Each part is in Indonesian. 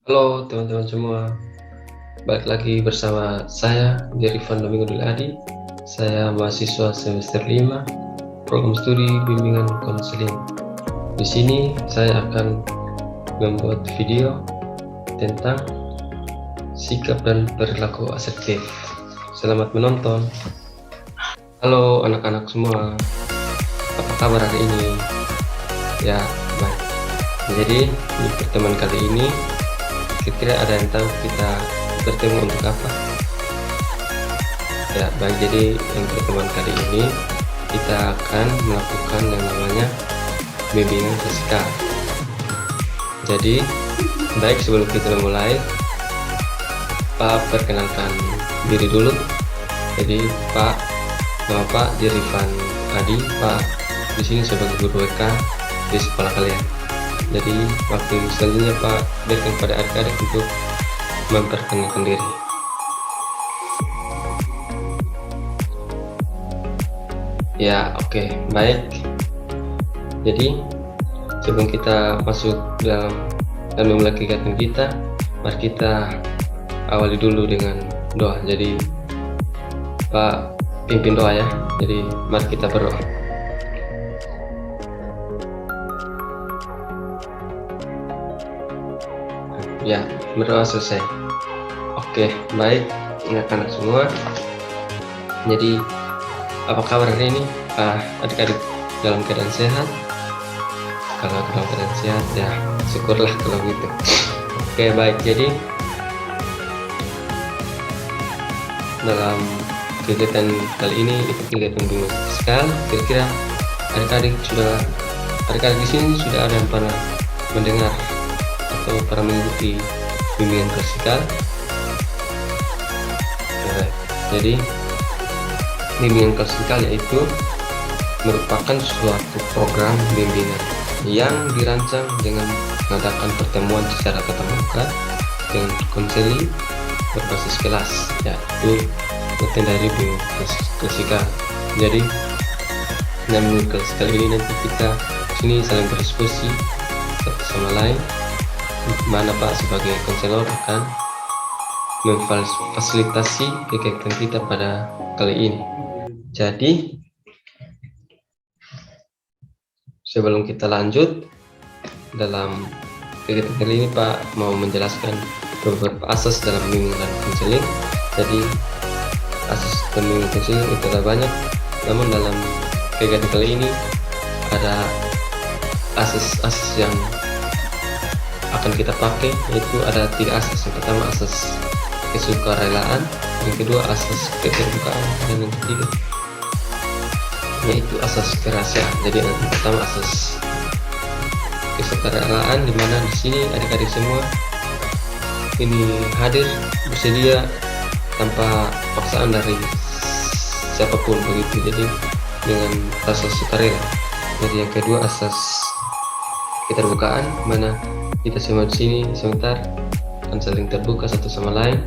Halo teman-teman semua, balik lagi bersama saya Jerivan Domingo Duladi. Saya mahasiswa semester 5 program studi bimbingan konseling. Di sini saya akan membuat video tentang sikap dan perilaku asertif. Selamat menonton. Halo anak-anak semua, apa kabar hari ini? Ya, baik. Jadi di pertemuan kali ini kira-kira ada yang tahu kita bertemu untuk apa? Ya, baik. Jadi yang pertemuan kali ini kita akan melakukan yang namanya bimbingan fisikal. Jadi, baik, sebelum kita memulai, Pak perkenalkan diri dulu. Jadi, Pak, nama Pak Jerivan Adi. Pak di sini sebagai guru WK di sekolah kalian. Jadi waktu selanjutnya Pak berikan pada adik-adik untuk memperkenalkan diri. Ya, oke, baik. Jadi sebelum kita masuk dalam dan memulai kegiatan kita, mari kita awali dulu dengan doa. Jadi Pak pimpin doa ya. Jadi mari kita berdoa. Ya, berdoa selesai. Oke, baik anak-anak semua. Jadi apa kabar hari ini? Adik-adik dalam keadaan sehat? Kalau dalam keadaan sehat ya syukurlah kalau gitu. Oke, baik. Jadi dalam kegiatan kali ini itu kegiatan bimbingan fisikal. Kira-kira adik-adik di sini sudah ada yang pernah mendengar atau pernah mengikuti bimbingan fisikal? Jadi bimbingan fisikal yaitu merupakan suatu program bimbingan yang dirancang dengan mengadakan pertemuan secara tatap muka dengan konseling berbasis kelas, yaitu konten dari bimbingan fisikal. Jadi dengan bimbingan fisikal ini nanti kita sini saling berdiskusi satu sama lain, mana Pak sebagai konselor akan memfasilitasi kegiatan kita pada kali ini. Jadi sebelum kita lanjut dalam kegiatan kali ini, Pak mau menjelaskan beberapa asas dalam bimbingan konseling. Jadi asas bimbingan konseling itu ada banyak, namun dalam kegiatan kali ini ada asas-asas yang akan kita pakai, yaitu ada 3 asas. Yang pertama asas kesukarelaan, yang kedua asas keterbukaan, dan yang ketiga yaitu asas kerahasiaan. Jadi yang pertama asas kesukarelaan, dimana di sini adik-adik semua ini hadir bersedia tanpa paksaan dari siapapun begitu. Jadi dengan rasa sukarela. Jadi yang kedua asas keterbukaan, mana kita semua di sini sebentar akan saling terbuka satu sama lain,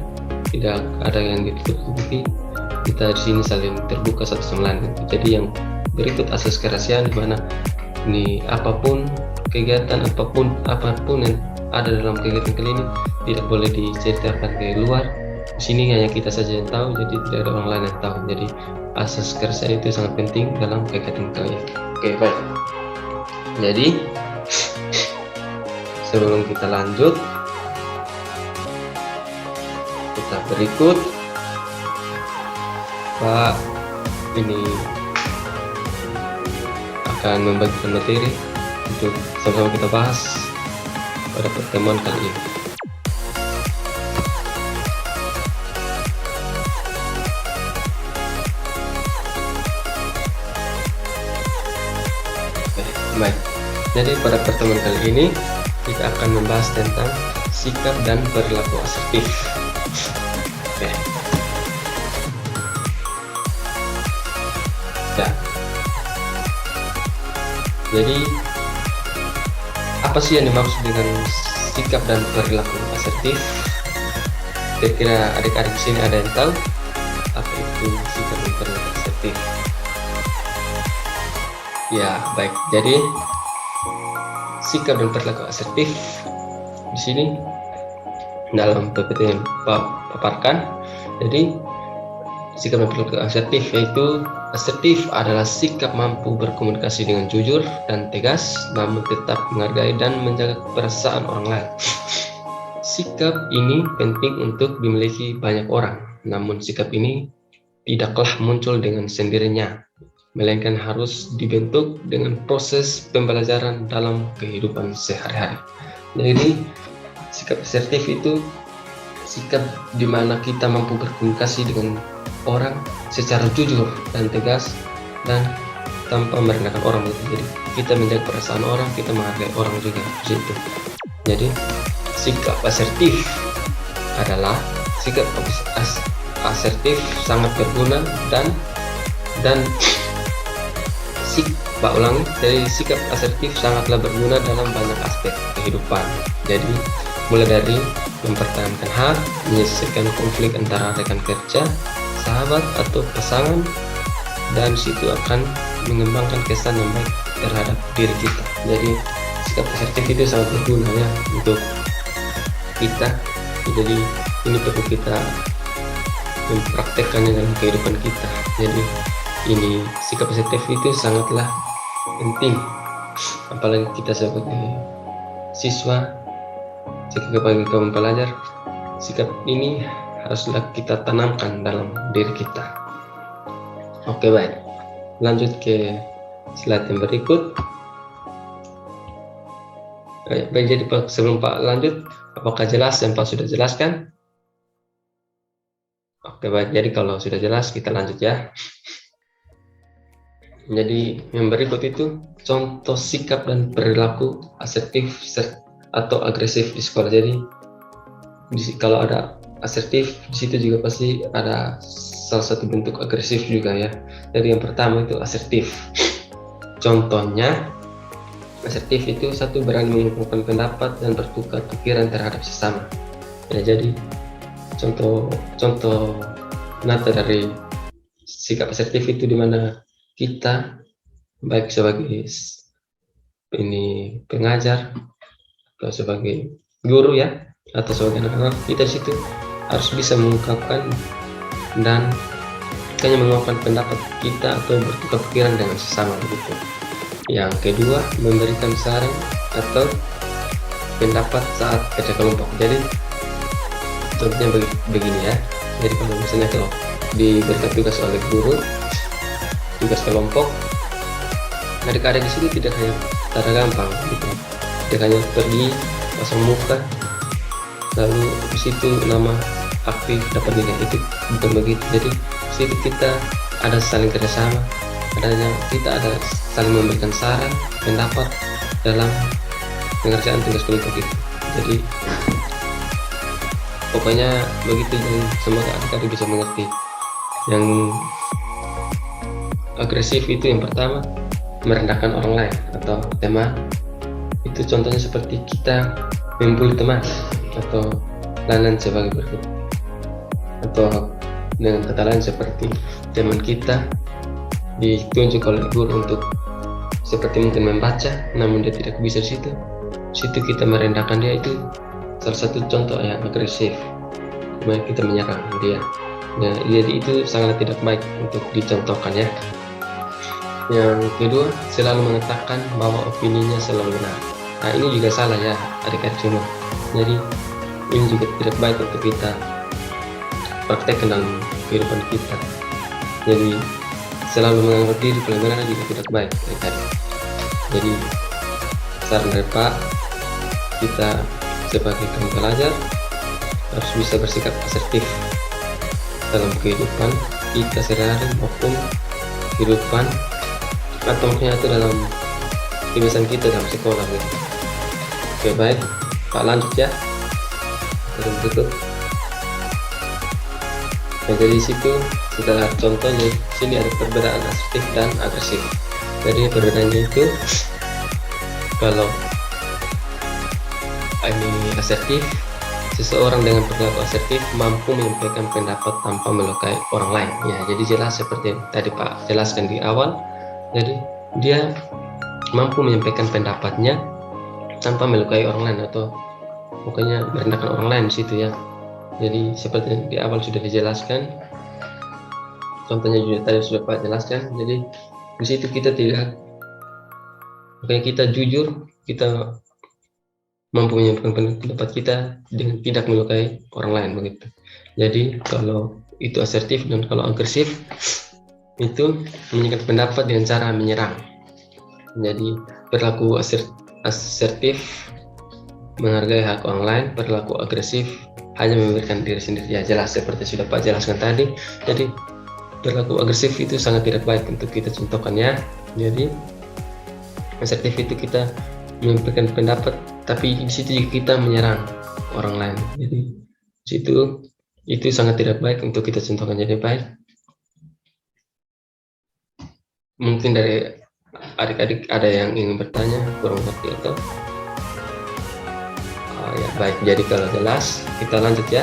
tidak ada yang ditutupi, kita di sini saling terbuka satu sama lain. Jadi yang berikut asas kerahasiaan, di mana ini apapun kegiatan apapun yang ada dalam kegiatan kali ini tidak boleh diceritakan ke luar. Di sini hanya kita saja yang tahu, jadi tidak ada orang lain yang tahu. Jadi asas kerahasiaan itu sangat penting dalam kegiatan kali ini. Oke, baik. Jadi sebelum kita lanjut, kita berikut Pak ini akan membagikan materi untuk sama-sama kita bahas pada pertemuan kali ini. Baik, jadi pada pertemuan kali ini kita akan membahas tentang sikap dan perilaku asertif. Oke. Ya. Jadi apa sih yang dimaksud dengan sikap dan perilaku asertif? Kira-kira adik-adik di sini ada yang tahu apa itu sikap dan perilaku asertif? Ya, baik. Jadi sikap dan perilaku asertif di sini dalam PPT yang paparkan. Jadi sikap dan perilaku asertif, yaitu asertif adalah sikap mampu berkomunikasi dengan jujur dan tegas, namun tetap menghargai dan menjaga perasaan orang lain. Sikap ini penting untuk dimiliki banyak orang, namun sikap ini tidaklah muncul dengan sendirinya, melainkan harus dibentuk dengan proses pembelajaran dalam kehidupan sehari-hari. Jadi sikap asertif itu sikap di mana kita mampu berkomunikasi dengan orang secara jujur dan tegas dan tanpa merendahkan orang. Jadi kita menjaga perasaan orang, kita menghargai orang juga gitu. Jadi sikap asertif adalah sikap asertif sangat berguna dan jadi sikap asertif sangatlah berguna dalam banyak aspek kehidupan. Jadi mulai dari mempertahankan hak, menyelesaikan konflik antara rekan kerja, sahabat atau pasangan, dan situ akan mengembangkan kesan yang baik terhadap diri kita. Jadi sikap asertif itu sangat berguna ya untuk kita. Jadi ini perlu kita mempraktekkannya dalam kehidupan kita. Jadi ini sikap asertif itu sangatlah penting, apalagi kita sebagai siswa, sebagai kaum pelajar. Sikap ini haruslah kita tanamkan dalam diri kita. Oke, baik, lanjut ke slide yang berikut. Baik, jadi sebelum Pak lanjut, apakah jelas yang Pak sudah jelaskan? Oke, baik, jadi kalau sudah jelas kita lanjut ya. Jadi yang berikut itu contoh sikap dan perilaku asertif atau agresif di sekolah. Jadi kalau ada asertif, di situ juga pasti ada salah satu bentuk agresif juga ya. Jadi yang pertama itu asertif. Contohnya asertif itu satu, berani mengungkapkan pendapat dan bertukar pikiran terhadap sesama. Ya, jadi contoh nyata dari sikap asertif itu di mana kita baik sebagai pengajar atau sebagai guru ya, atau sebagai anak-anak, kita situ harus bisa mengungkapkan dan hanya mengungkapkan pendapat kita atau bertukar pikiran dengan sesama begitu. Yang kedua, memberikan saran atau pendapat saat kerja kelompok. Jadi contohnya begini ya. Jadi kalau misalnya kalau diberikan tugas oleh guru, tugas kelompok, adik-adik di sini tidak hanya cara gampang gitu, tidak hanya pergi pasang muka lalu di situ nama aktif dapat nilai, itu bukan begitu. Jadi di situ kita ada saling kerjasama, kita ada saling memberikan saran, pendapat dalam pengerjaan tugas kelompok itu. Jadi pokoknya begitu, dan semoga adik-adik bisa mengerti. Yang agresif itu yang pertama, merendahkan orang lain atau teman. Itu contohnya seperti kita membuli teman atau lain-lain sebagai berikut. Atau dengan kata lain seperti teman kita ditunjuk oleh guru untuk seperti mungkin membaca, namun dia tidak bisa di situ kita merendahkan dia. Itu salah satu contoh yang agresif, dimana kita menyerang dia. Nah, jadi itu sangat tidak baik untuk dicontohkan ya. Yang kedua, selalu mengatakan bahwa opininya selalu benar. Nah, ini juga salah ya adik-adik semua. Jadi ini juga tidak baik untuk kita praktekkan dalam kehidupan kita. Jadi selalu menganggap diri paling benar juga tidak baik adik-adik. Jadi saran dari Pak, kita sebagai kaum pelajar harus bisa bersikap asertif dalam kehidupan kita sehari-hari maupun kehidupan atau mungkin itu dalam kebiasaan kita dalam sekolah gitu. Oke, baik, Pak lanjut ya. Berikut. Nah, jadi situ setelah contohnya sini ada perbedaan asertif dan agresif. Jadi perbedaannya itu kalau ini asertif, seseorang dengan perilaku asertif mampu menyampaikan pendapat tanpa melukai orang lain. Ya, jadi jelas seperti yang tadi Pak jelaskan di awal. Jadi dia mampu menyampaikan pendapatnya tanpa melukai orang lain atau pokoknya merendahkan orang lain di situ ya. Jadi seperti yang di awal sudah dijelaskan, contohnya juga tadi sudah Pak jelaskan. Jadi di situ kita tidak, pokoknya kita jujur, kita mampu menyampaikan pendapat kita dengan tidak melukai orang lain begitu. Jadi kalau itu asertif, dan kalau agresif itu menyampaikan pendapat dengan cara menyerang. Jadi perilaku asertif menghargai hak orang lain, perilaku agresif hanya memberikan diri sendiri. Ya jelas seperti sudah Pak jelaskan tadi. Jadi perilaku agresif itu sangat tidak baik untuk kita contohkan ya. Jadi asertif itu kita memberikan pendapat, tapi di situ juga kita menyerang orang lain. Jadi situ itu sangat tidak baik untuk kita contohkan. Jadi baik, mungkin dari adik-adik ada yang ingin bertanya, kurang ngerti atau ya baik. Jadi kalau jelas kita lanjut ya.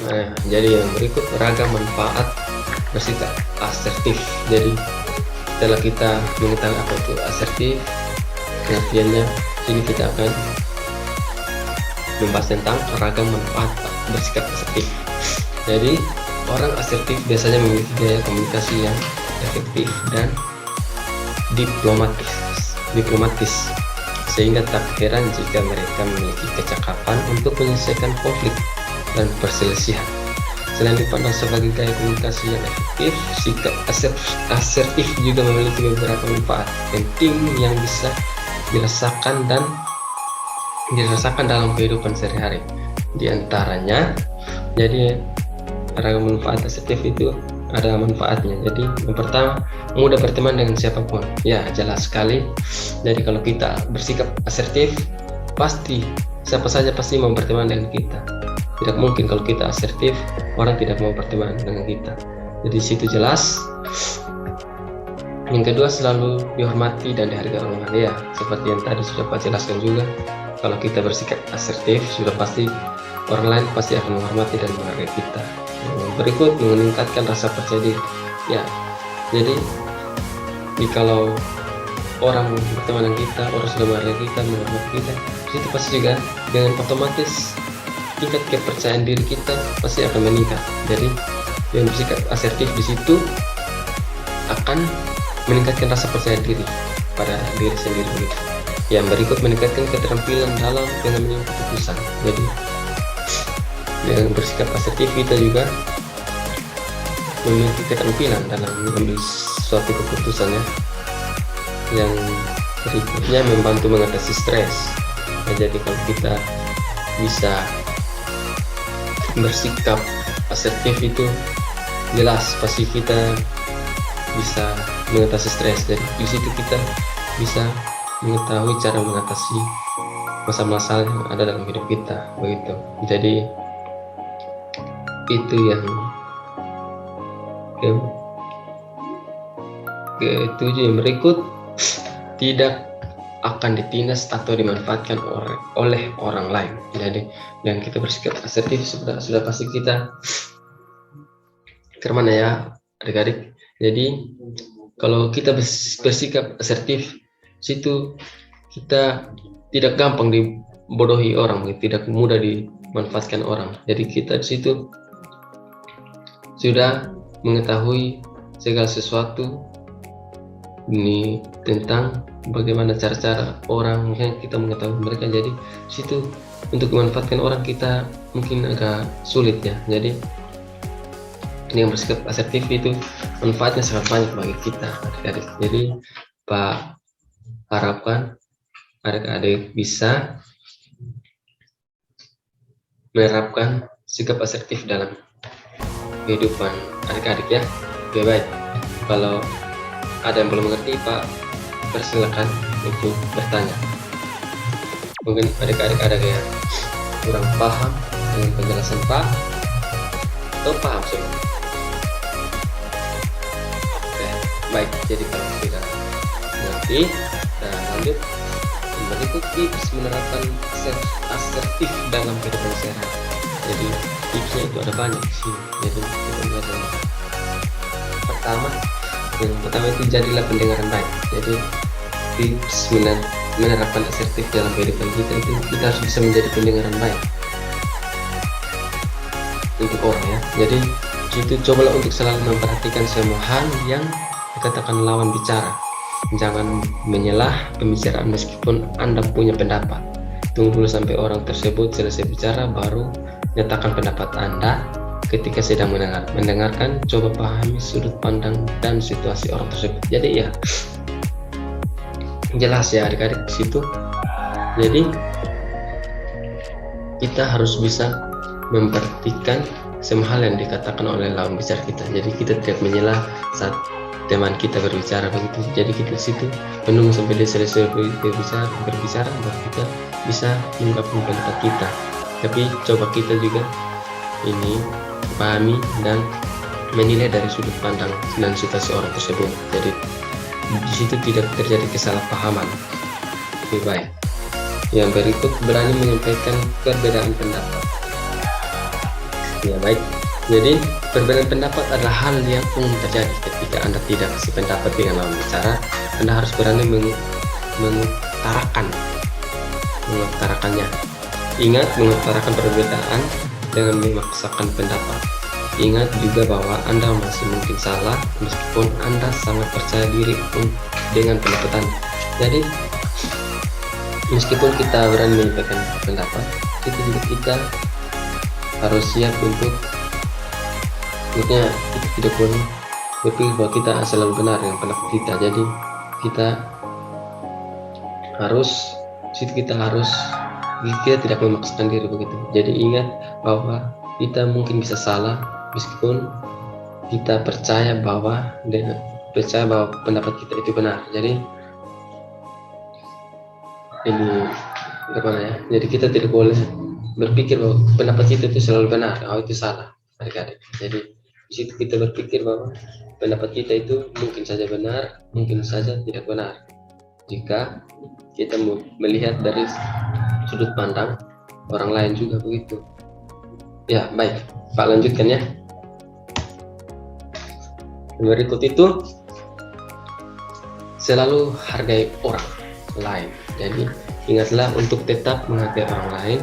Nah, jadi yang berikut ragam manfaat bersikap asertif. Jadi setelah kita mengetahui apa itu asertif, pengertiannya, sini kita akan membahas tentang ragam manfaat bersikap asertif. Jadi orang asertif biasanya memiliki gaya komunikasi yang efektif dan diplomatis, sehingga tak heran jika mereka memiliki kecakapan untuk menyelesaikan konflik dan perselisihan. Selain dipandang sebagai gaya komunikasi yang efektif, sikap asertif juga memiliki beberapa manfaat penting yang bisa dirasakan dalam kehidupan sehari-hari. Di antaranya, jadi ragam manfaat asertif itu ada manfaatnya. Jadi yang pertama, mudah berteman dengan siapapun. Ya jelas sekali. Jadi kalau kita bersikap asertif, pasti siapa saja pasti mau berteman dengan kita. Tidak mungkin kalau kita asertif orang tidak mau berteman dengan kita. Jadi situ jelas. Yang kedua, selalu dihormati dan dihargai orang lain. Ya seperti yang tadi sudah Pak jelaskan juga, kalau kita bersikap asertif sudah pasti orang lain pasti akan menghormati dan menghargai kita. Yang berikut, meningkatkan rasa percaya diri. Ya jadi kalau orang berteman dengan kita, orang sudah menghargai kita, menghormati kita, itu pasti juga dengan otomatis tingkat kepercayaan diri kita pasti akan meningkat. Jadi yang bersikap asertif di situ akan meningkatkan rasa percaya diri pada diri sendiri begitu. Yang berikut, meningkatkan keterampilan dalam mengambil keputusan. Jadi dengan bersikap asertif kita juga memiliki keterampilan dalam mengambil suatu keputusan ya. Yang berikutnya, membantu mengatasi stres. Nah, jadi kalau kita bisa bersikap asertif itu jelas pasti kita bisa mengatasi stres. Jadi di situ kita bisa mengetahui cara mengatasi masalah-masalah yang ada dalam hidup kita begitu. Jadi itu yang ketujuh. Yang berikut, tidak akan ditindas atau dimanfaatkan oleh orang lain. Jadi dengan kita bersikap asertif sudah pasti kita kemana ya adik-adik. Jadi kalau kita bersikap asertif, situ kita tidak gampang dibodohi orang, tidak mudah dimanfaatkan orang. Jadi kita di situ sudah mengetahui segala sesuatu ini tentang bagaimana cara-cara orang yang kita mengetahui mereka. Jadi situ untuk memanfaatkan orang kita mungkin agak sulit ya. Jadi yang bersikap asertif itu manfaatnya sangat banyak bagi kita adik-adik. Jadi Pak harapkan adik-adik bisa menerapkan sikap asertif dalam kehidupan adik-adik ya. Oke baik, kalau ada yang belum mengerti Pak, persilakan untuk bertanya. Mungkin adik-adik ada yang kurang paham dengan penjelasan Pak, atau paham semua. Oke, baik. Jadi kalau tidak mengerti, kita lanjut. Berikut tips menerapkan asertif dalam kehidupan sehari-hari. Jadi tipsnya itu ada banyak sih. Jadi kita lihat yang pertama itu jadilah pendengar yang baik. Jadi tips menerapkan asertif dalam kehidupan kita itu kita harus bisa menjadi pendengar yang baik untuk orang ya. Jadi itu cobalah untuk selalu memperhatikan semua hal yang dikatakan lawan bicara. Jangan menyelah pembicaraan meskipun Anda punya pendapat. Tunggu dulu sampai orang tersebut selesai bicara baru nyatakan pendapat Anda. Ketika sedang mendengarkan, coba pahami sudut pandang dan situasi orang tersebut. Jadi ya jelas ya adik-adik di situ. Jadi kita harus bisa memperhatikan semua hal yang dikatakan oleh lawan bicara kita. Jadi kita tidak menyelah saat teman kita berbicara begitu. Jadi kita di situ menunggu sampai dia selesai berbicara baru kita bisa mengungkapkan pendapat kita. Tapi coba kita juga ini pahami dan menilai dari sudut pandang dan situasi orang tersebut. Jadi di situ tidak terjadi kesalahpahaman. Lebih baik. Yang berikut, berani menyampaikan perbedaan pendapat. Ya baik. Jadi perbedaan pendapat adalah hal yang umum terjadi ketika Anda tidak sependapat dengan lawan bicara. Anda harus berani mengutarakannya. Ingat, mengutarakan perbedaan dengan memaksakan pendapat. Ingat juga bahwa Anda masih mungkin salah meskipun Anda sangat percaya diri dengan pendapat Anda. Jadi meskipun kita berani menyampaikan pendapat, kita harus siap untuk kita tidak boleh berpikir bahwa kita selalu benar dengan pendapat kita. Jadi kita tidak memaksakan diri begitu. Jadi ingat bahwa kita mungkin bisa salah meskipun kita percaya bahwa pendapat kita itu benar. Jadi ini bagaimana ya? Jadi kita tidak boleh berpikir bahwa pendapat kita itu selalu benar, itu salah, adik-adik. Jadi di situ kita berpikir bahwa pendapat kita itu mungkin saja benar, mungkin saja tidak benar. Jika kita melihat dari sudut pandang orang lain juga begitu. Ya baik, Pak lanjutkan ya. Berikut itu, selalu hargai orang lain. Jadi ingatlah untuk tetap menghargai orang lain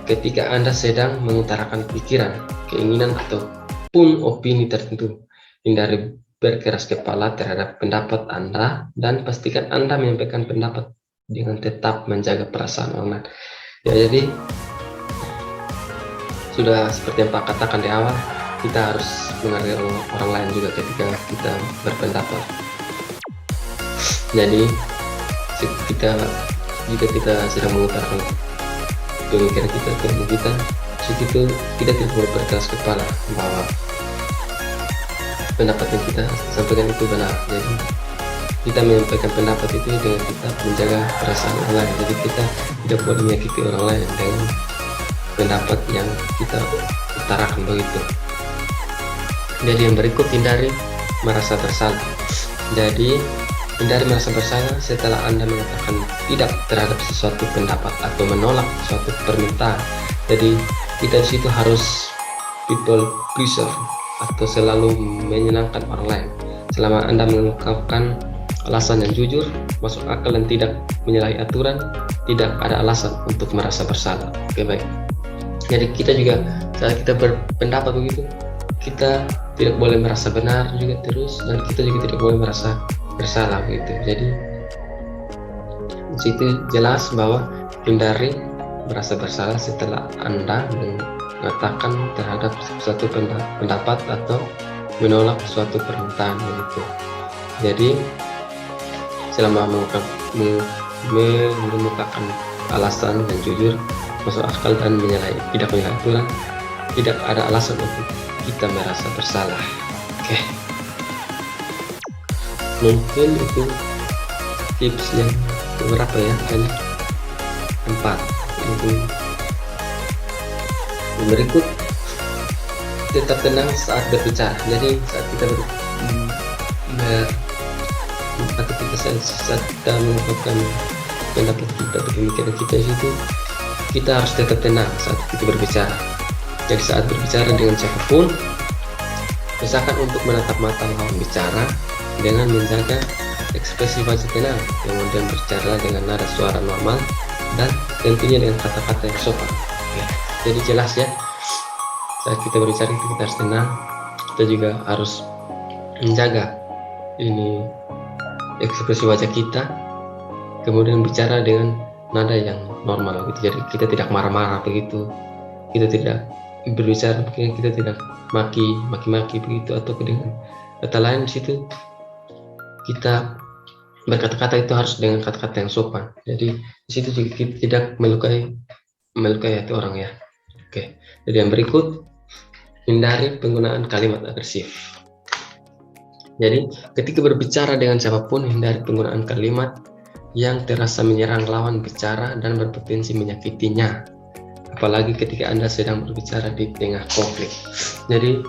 ketika Anda sedang mengutarakan pikiran, keinginan ataupun opini tertentu. Hindari berkeras kepala terhadap pendapat Anda dan pastikan Anda menyampaikan pendapat dengan tetap menjaga perasaan orang lain. Ya, jadi sudah seperti yang Pak katakan di awal, kita harus menghargai orang lain juga ketika kita berpendapat. Jadi jika kita sedang mengutarakan pemikiran kita, itu kita tidak boleh berkeras kepala bahwa pendapat yang kita sampaikan itu benar. Jadi kita menyampaikan pendapat itu dengan kita menjaga perasaan orang lain. Jadi kita tidak boleh menyakiti orang lain dengan pendapat yang kita utarakan begitu. Jadi yang berikut, hindari merasa bersalah. Jadi hindari merasa bersalah setelah Anda mengatakan tidak terhadap sesuatu pendapat atau menolak suatu permintaan. Jadi kita di situ harus people pleaser atau selalu menyenangkan orang lain. Selama Anda mengungkapkan alasan yang jujur, masuk akal dan tidak menyalahi aturan, tidak ada alasan untuk merasa bersalah. Oke, baik. Jadi kita juga saat kita berpendapat begitu, kita tidak boleh merasa benar juga terus, dan kita juga tidak boleh merasa bersalah begitu. Jadi di situ jelas bahwa hindari merasa bersalah setelah Anda mengatakan terhadap suatu pendapat atau menolak suatu permintaan begitu. Jadi selama mengemukakan alasan dan jujur, masuk akal dan tidak menyalahi aturan, tidak ada alasan untuk kita merasa bersalah. Oke. Mungkin itu tips yang beberapa ya, kan 4. Berikut, tetap tenang saat berbicara. Jadi saat kita saat kita mengungkapkan pendapat kita atau pemikiran kita itu, kita harus tetap tenang saat kita berbicara. Jadi saat berbicara dengan siapapun, usahakan untuk menatap mata lawan bicara dengan menjaga ekspresi wajah tenang, kemudian berbicara dengan nada suara normal, dan tentunya dengan kata-kata yang sopan. Oke, jadi jelas ya, saat kita berbicara itu kita harus tenang, kita juga harus menjaga ini ekspresi wajah kita, kemudian bicara dengan nada yang normal gitu. Jadi kita tidak marah-marah begitu, kita tidak berbicara, kita tidak maki-maki begitu, atau dengan kata lain di situ kita berkata-kata itu harus dengan kata-kata yang sopan. Jadi di situ juga kita tidak melukai hati orang ya. Oke, jadi yang berikut, hindari penggunaan kalimat agresif. Jadi ketika berbicara dengan siapapun, hindari penggunaan kalimat yang terasa menyerang lawan bicara dan berpotensi menyakitinya, apalagi ketika Anda sedang berbicara di tengah konflik. Jadi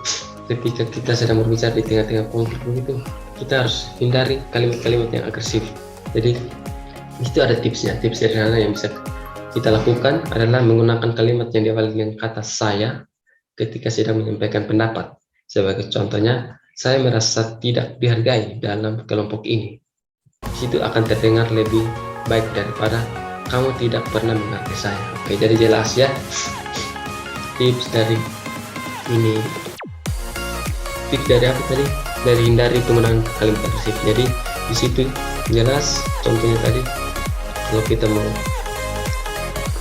ketika kita sedang berbicara di tengah-tengah konflik begitu, kita harus hindari kalimat-kalimat yang agresif. Jadi itu ada tipsnya. Tips sederhana yang bisa kita lakukan adalah menggunakan kalimat yang diawali dengan kata saya ketika sedang menyampaikan pendapat. Sebagai contohnya, saya merasa tidak dihargai dalam kelompok ini. Itu akan terdengar lebih baik daripada kamu tidak pernah menghargai saya. Oke, jadi jelas ya tips dari ini. Tips dari apa tadi? Dari hindari penggunaan kalimat agresif. Jadi di situ jelas contohnya tadi, kalau kita mau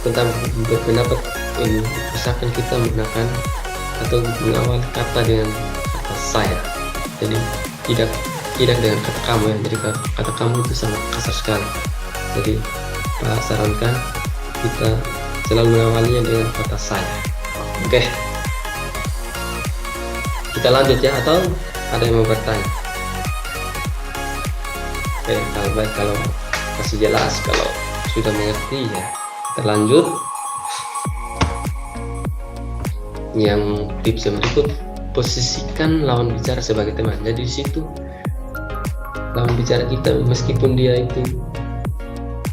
tentang berpendapat, ini misalkan kita menggunakan atau mengawali kata dengan kata saya. Jadi tidak dengan kata kamu ya. Jadi kata kamu itu sangat kasar sekali. Jadi Pak sarankan kita selalu mengawalinya dengan kata saya. Oke, kita lanjut ya, atau ada yang mau bertanya? Oke, kalau masih jelas, kalau sudah mengerti ya kita lanjut. Yang tips yang berikut, posisikan lawan bicara sebagai teman. Jadi di situ lawan bicara kita, meskipun dia itu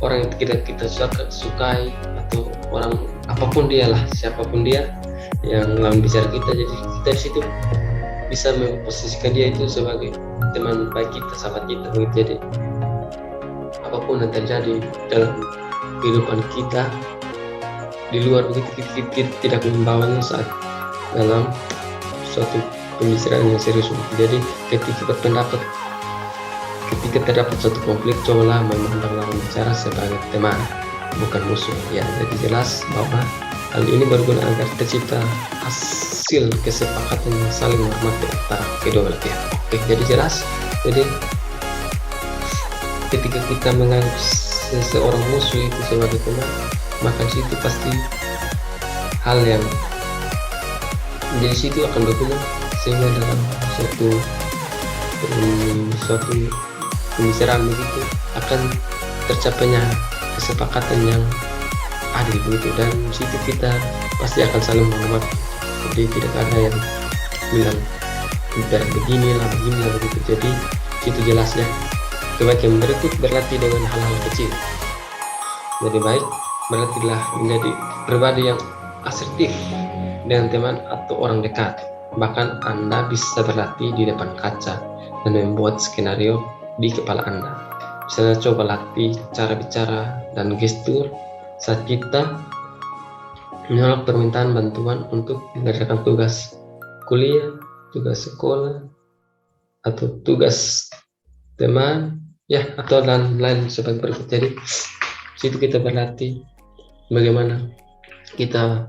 orang yang kita sukai, atau orang apapun dia lah, siapapun dia yang lawan bicara kita, jadi kita di situ bisa memposisikan dia itu sebagai teman baik kita, sahabat kita begitu. Jadi apapun yang terjadi dalam kehidupan kita di luar begitu, kita tidak membawanya saat dalam suatu pembicaraan yang serius. Jadi ketika berpendapat, ketika terdapat suatu konflik, cobalah memandang lawan bicara sebagai teman, bukan musuh ya. Jadi jelas bahwa hal ini berguna agar tercipta hasil kesepakatan yang saling menghormati antara kedua belah pihak. Oke, jadi jelas. Jadi ketika kita menganggap seseorang musuh itu sebagai teman, maka situ pasti hal yang jadi situ akan berguna, sehingga dalam suatu pembicaraan begitu akan tercapainya kesepakatan yang adil begitu, dan situ kita pasti akan saling menghormati. Jadi tidak ada yang bilang beginilah begitu. Jadi situ jelas ya. Kebaikan berikut, berlatih dengan hal-hal kecil. Jadi baik, berlatihlah menjadi pribadi yang asertif dengan teman atau orang dekat. Bahkan Anda bisa berlatih di depan kaca dan membuat skenario di kepala Anda. Misalnya coba latih cara bicara dan gestur saat kita menolak permintaan bantuan untuk mengerjakan tugas kuliah, tugas sekolah, atau tugas teman ya, atau lain sebagai berikut. Jadi situ kita berlatih bagaimana kita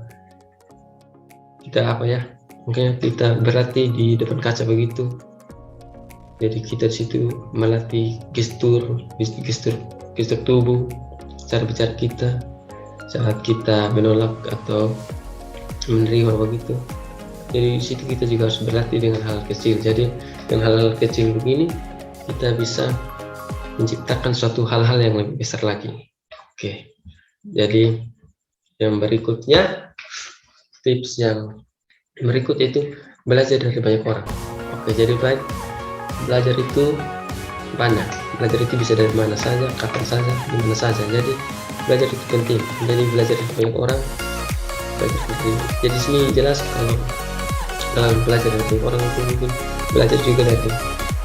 apa ya, mungkin kita berlatih di depan kaca begitu. Jadi kita situ melatih gestur tubuh, cara bicara kita saat kita menolak atau menerima begitu. Jadi situ kita juga harus berlatih dengan hal kecil. Jadi dengan hal-hal kecil begini kita bisa menciptakan suatu hal-hal yang lebih besar lagi. Oke, jadi yang berikutnya, tips yang berikut itu belajar dari banyak orang. Oke, jadi baik, belajar itu banyak. Belajar itu bisa dari mana saja, kapan saja, di mana saja. Jadi belajar itu penting. Jadi belajar dari banyak orang. Jadi sini jelas kalau belajar dari banyak orang itu mungkin belajar juga dari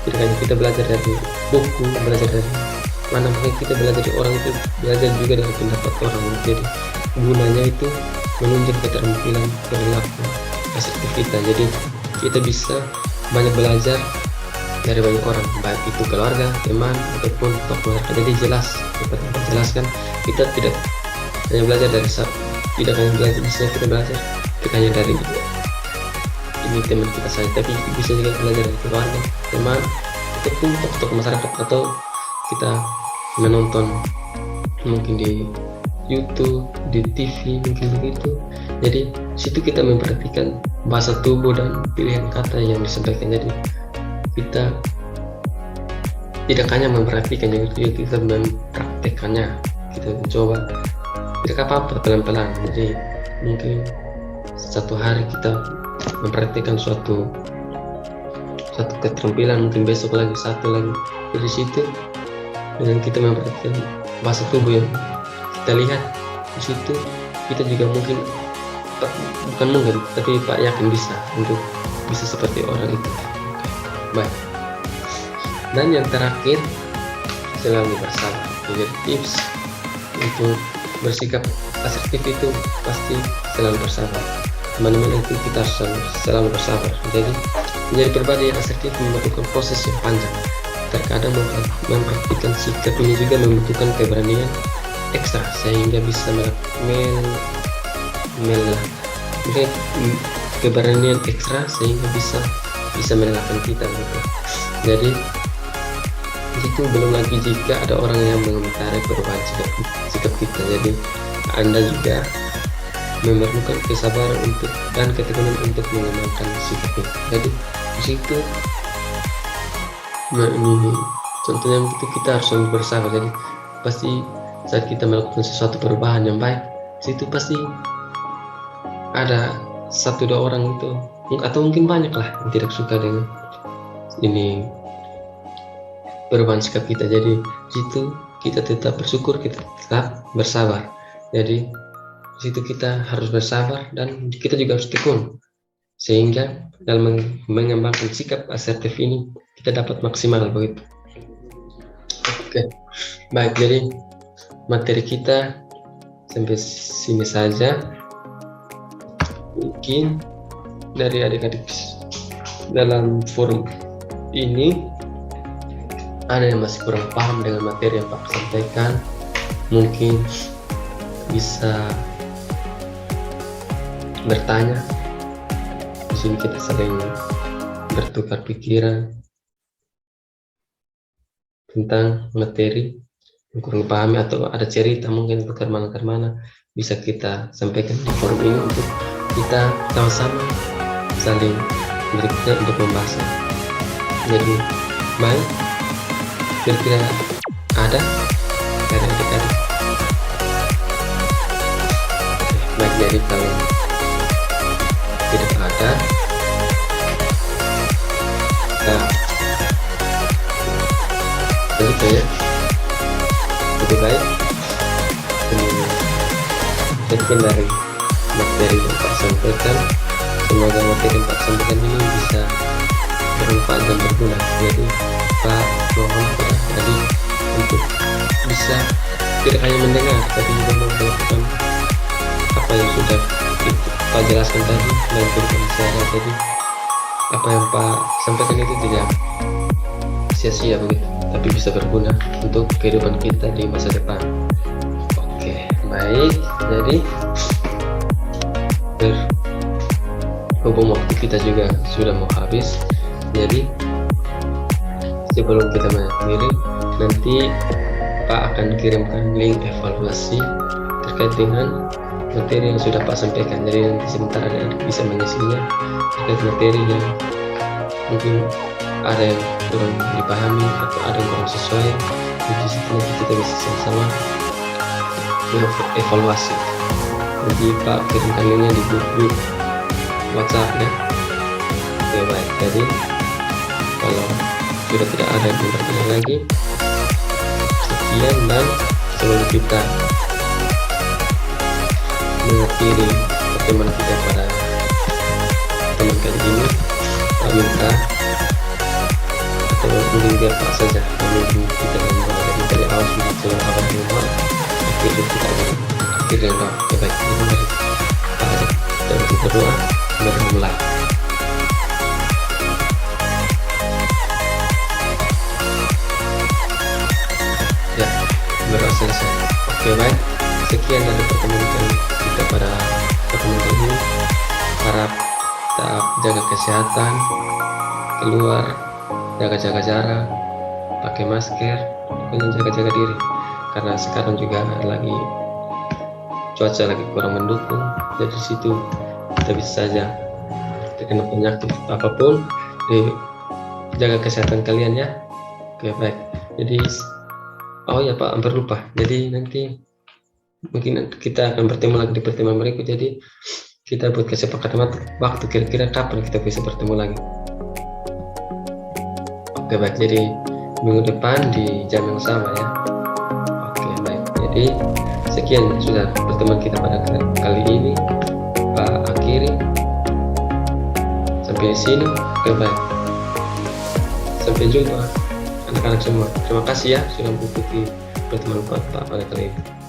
Tidak hanya kita belajar dari buku, belajar dari mana, makanya kita belajar dari orang itu, belajar juga dari pendapat orang. Jadi gunanya itu menunjang keterampilan perilaku asertif kita. Jadi kita bisa banyak belajar dari banyak orang, baik itu keluarga, teman, ataupun tokoh. Jadi jelas, seperti yang jelaskan, kita tidak hanya belajar dari tidak hanya belajar, bisa kita belajar tidak hanya dari ini teman kita saja, tapi bisa juga belajar dari keluarga, teman, ataupun tokoh masyarakat, atau kita menonton mungkin di YouTube, di TV, mungkin begitu. Jadi situ kita memperhatikan bahasa tubuh dan pilihan kata yang disampaikan. Jadi kita tidak hanya memperhatikan, juga kita mempraktekannya, kita mencoba, tidak apa-apa, pelan-pelan. Jadi mungkin satu hari kita memperhatikan suatu keterampilan, mungkin besok lagi satu lagi. Dari situ dengan kita memperhatikan bahasa tubuh yang kita lihat di situ, kita juga mungkin, bukan mungkin, tapi Pak yakin bisa untuk bisa seperti orang itu. Baik. Dan yang terakhir, selalu bersabar. Jadi tips untuk bersikap asertif itu pasti selalu bersabar. Teman-teman, itu kita harus selalu bersabar. Jadi menjadi pribadi yang asertif membutuhkan proses yang panjang. Terkadang mempraktikkan sikap ini juga membutuhkan keberanian ekstra sehingga bisa keberanian ekstra sehingga bisa melelahkan kita gitu. Jadi itu belum lagi jika ada orang yang mengomentari perubahan sikap kita. Jadi Anda juga memerlukan kesabaran dan ketekunan untuk mengembangkan sikap kita. Jadi di situ, ini contohnya begitu, kita harus bersabar. Jadi pasti saat kita melakukan sesuatu perubahan yang baik, situ pasti ada satu dua orang itu, atau mungkin banyak lah, yang tidak suka dengan ini perubahan sikap kita. Jadi situ kita tetap bersyukur, kita tetap bersabar. Jadi situ kita harus bersabar dan kita juga harus tekun, sehingga dalam mengembangkan sikap asertif ini kita dapat maksimal begitu. Oke, baik, jadi materi kita sampai sini saja. Mungkin dari adik-adik dalam forum ini ada yang masih kurang paham dengan materi yang Pak sampaikan, mungkin bisa bertanya. Di sini kita saling bertukar pikiran tentang materi yang kurang pahami, atau ada cerita mungkin kemana-kemana, bisa kita sampaikan di forum ini untuk kita sama-sama saling berpikir untuk membahasnya. Jadi baik, kira-kira ada dari adik-adik. Baik, jadi kalau tidak ada, begitu ya, lebih baik sekian dari materi yang Pak sampaikan. Semoga materi yang Pak sampaikan ini bisa bermanfaat dan berguna. Jadi Pak mohon tadi untuk bisa tidak hanya mendengar, tapi juga melakukan apa yang sudah Pak jelaskan tadi dan berikan saya. Jadi apa yang Pak sampaikan itu tidak sia-sia begitu, tapi bisa berguna untuk kehidupan kita di masa depan. Oke, baik, jadi berhubung waktu kita juga sudah mau habis, jadi sebelum kita mengakhiri, nanti Pak akan kirimkan link evaluasi terkait dengan materi yang sudah Pak sampaikan. Jadi nanti sebentar ada bisa mengisinya terkait materi yang mungkin ada yang kurang dipahami atau ada yang kurang sesuai. Jadi nanti kita bisa sama-sama evaluasi. Jadi Pak kirimkan linknya di grup WhatsApp ya. Oke, baik, jadi kalau sudah tidak ada yang bertanya lagi, sekian, dan sebelum kita mengakhiri pertemuan kita pada teman kali ini, Pak minta atau mungkin biar Pak saja mungkin kita dari awal sudah ke awal rumah akhirnya kita akhirnya enggak baik itu mari Pak aja dan kita berdoa mari mulai. Ya, berdoa selesai. Oke baik, sekian dari pertemuan kita pada pertemuan ini. Harap tetap jaga kesehatan, keluar jaga jarak, pakai masker, pokoknya jaga diri karena sekarang juga lagi cuaca lagi kurang mendukung, jadi situ kita bisa saja terkena penyakit apapun. Jaga kesehatan kalian ya. Oke baik, jadi oh ya Pak, hampir lupa, jadi nanti mungkin kita akan bertemu lagi di pertemuan berikut, jadi kita buat kesepakatan waktu kira-kira kapan kita bisa bertemu lagi. Oke baik, jadi minggu depan di jam yang sama ya. Oke baik, jadi sekian sudah pertemuan kita pada kali ini. Pak akhiri sampai sini. Oke baik, sampai jumpa anak-anak semua. Terima kasih ya sudah mengikuti pertemuan Pak pada kali ini.